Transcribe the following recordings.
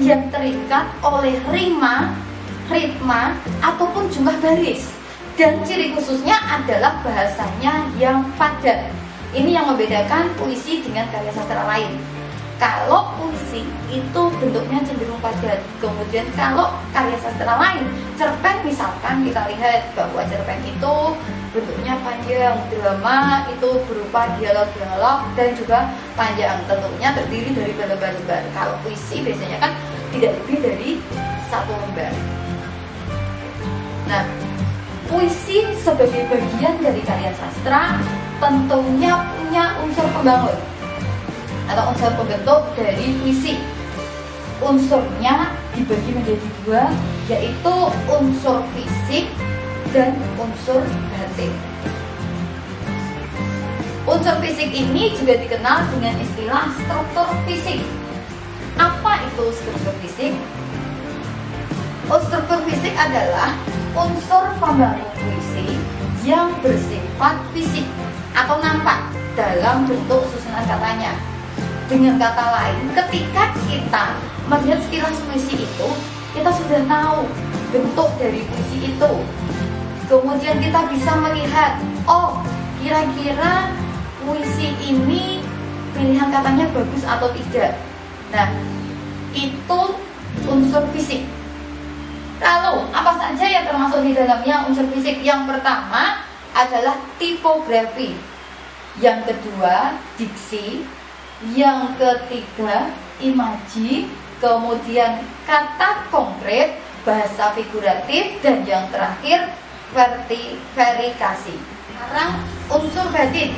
yang terikat oleh rima, ritma, ataupun jumlah baris. Dan ciri khususnya adalah bahasanya yang padat. Ini yang membedakan puisi dengan karya sastra lain. Kalau puisi itu bentuknya cenderung padat. Kemudian kalau karya sastra lain, cerpen misalkan kita lihat bahwa cerpen itu bentuknya panjang, drama itu berupa dialog-dialog dan juga panjang, tentunya terdiri dari berlembar-lembar. Kalau puisi biasanya kan tidak lebih dari satu lembar. Nah, puisi sebagai bagian dari karya sastra tentunya punya unsur pembangun atau unsur pembentuk dari puisi. Unsurnya dibagi menjadi dua, yaitu unsur fisik dan unsur batin. Unsur fisik ini juga dikenal dengan istilah struktur fisik. Apa itu struktur fisik? Struktur fisik adalah unsur pembangun puisi yang bersifat fisik atau nampak dalam bentuk susunan katanya. Dengan kata lain, ketika kita melihat sekilas puisi itu, kita sudah tahu bentuk dari puisi itu. Kemudian kita bisa melihat, oh kira-kira puisi ini pilihan katanya bagus atau tidak. Nah, itu unsur fisik. Lalu, apa saja yang termasuk di dalamnya unsur fisik? Yang pertama adalah tipografi. Yang kedua, diksi. Yang ketiga, imaji. Kemudian kata konkret, bahasa figuratif. Dan yang terakhir, verifikasi. Sekarang unsur batin.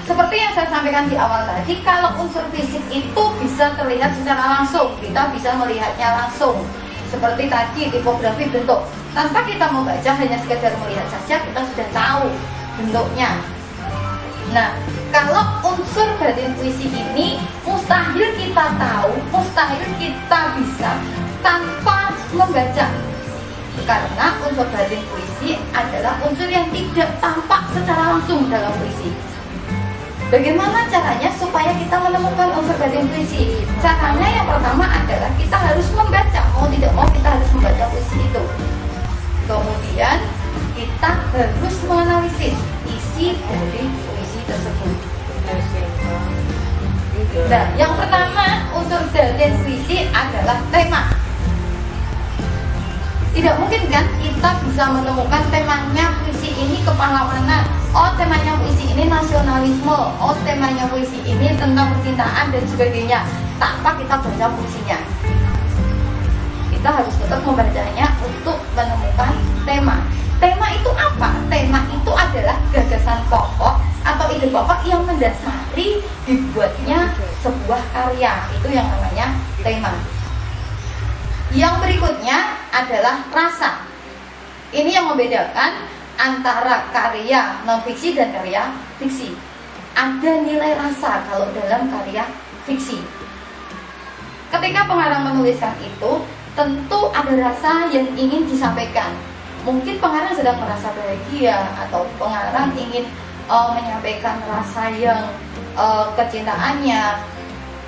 Seperti yang saya sampaikan di awal tadi, kalau unsur fisik itu bisa terlihat secara langsung, kita bisa melihatnya langsung. Seperti tadi tipografi bentuk, tanpa kita membaca, hanya sekedar melihat saja kita sudah tahu bentuknya. Nah, kalau unsur batin puisi ini mustahil kita tahu, mustahil kita bisa tanpa membaca. Karena unsur batin puisi adalah unsur yang tidak tampak secara langsung dalam puisi. Bagaimana caranya supaya kita menemukan unsur batin puisi? Caranya yang pertama adalah kita harus membaca. Mau tidak mau kita harus membaca puisi itu. Kemudian kita harus menganalisis isi dari puisi tersebut. Nah, yang pertama unsur batin puisi adalah tema. Tidak mungkin kan kita bisa menemukan temanya puisi ini kepahlawanan. Oh, temanya puisi ini nasionalisme. Oh, temanya puisi ini tentang percintaan dan sebagainya. Tanpa kita baca puisinya. Kita harus tetap membacanya untuk menemukan tema. Tema itu apa? Tema itu adalah gagasan pokok atau ide pokok yang mendasari dibuatnya sebuah karya. Itu yang namanya tema. Yang berikutnya adalah rasa. Ini yang membedakan antara karya non-fiksi dan karya fiksi. Ada nilai rasa kalau dalam karya fiksi. Ketika pengarang menuliskan itu, tentu ada rasa yang ingin disampaikan. Mungkin pengarang sedang merasa bahagia, atau pengarang ingin menyampaikan rasa yang kecintaannya.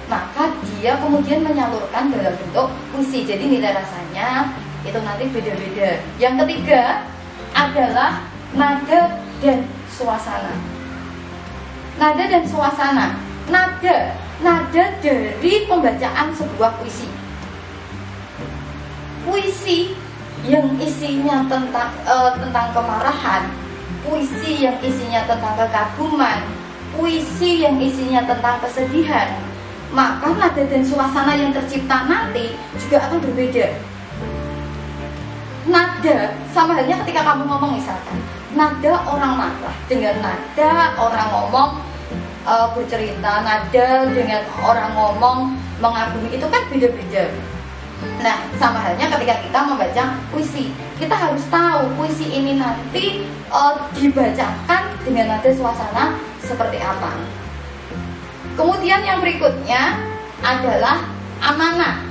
Maka dia kemudian menyalurkan dalam bentuk puisi. Jadi nilai rasanya itu nanti beda-beda. Yang ketiga adalah nada dan suasana. Nada dan suasana. Nada dari pembacaan sebuah puisi. Puisi yang isinya tentang kemarahan, puisi yang isinya tentang kekaguman, puisi yang isinya tentang kesedihan, maka nada dan suasana yang tercipta nanti juga akan berbeda. Nada sama halnya ketika kamu ngomong, misalkan nada orang marah dengan nada orang ngomong bercerita, nada dengan orang ngomong mengagumi, itu kan beda-beda. Nah, sama halnya ketika kita membaca puisi, kita harus tahu puisi ini nanti dibacakan dengan nada suasana seperti apa. Kemudian yang berikutnya adalah amanah.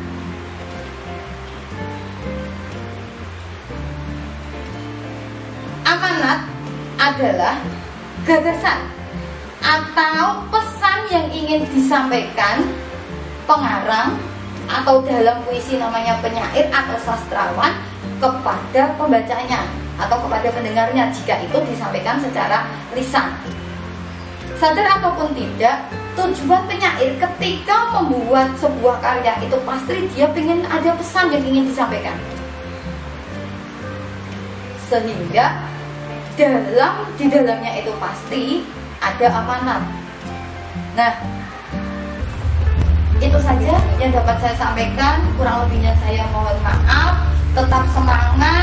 Amanat adalah gagasan atau pesan yang ingin disampaikan pengarang atau dalam puisi namanya penyair atau sastrawan kepada pembacanya atau kepada pendengarnya jika itu disampaikan secara lisan. Sadar ataupun tidak, tujuan penyair ketika membuat sebuah karya itu pasti dia ingin ada pesan yang ingin disampaikan. Sehingga di dalamnya itu pasti ada amanat. Nah, itu saja yang dapat saya sampaikan. Kurang lebihnya saya mohon maaf. Tetap semangat.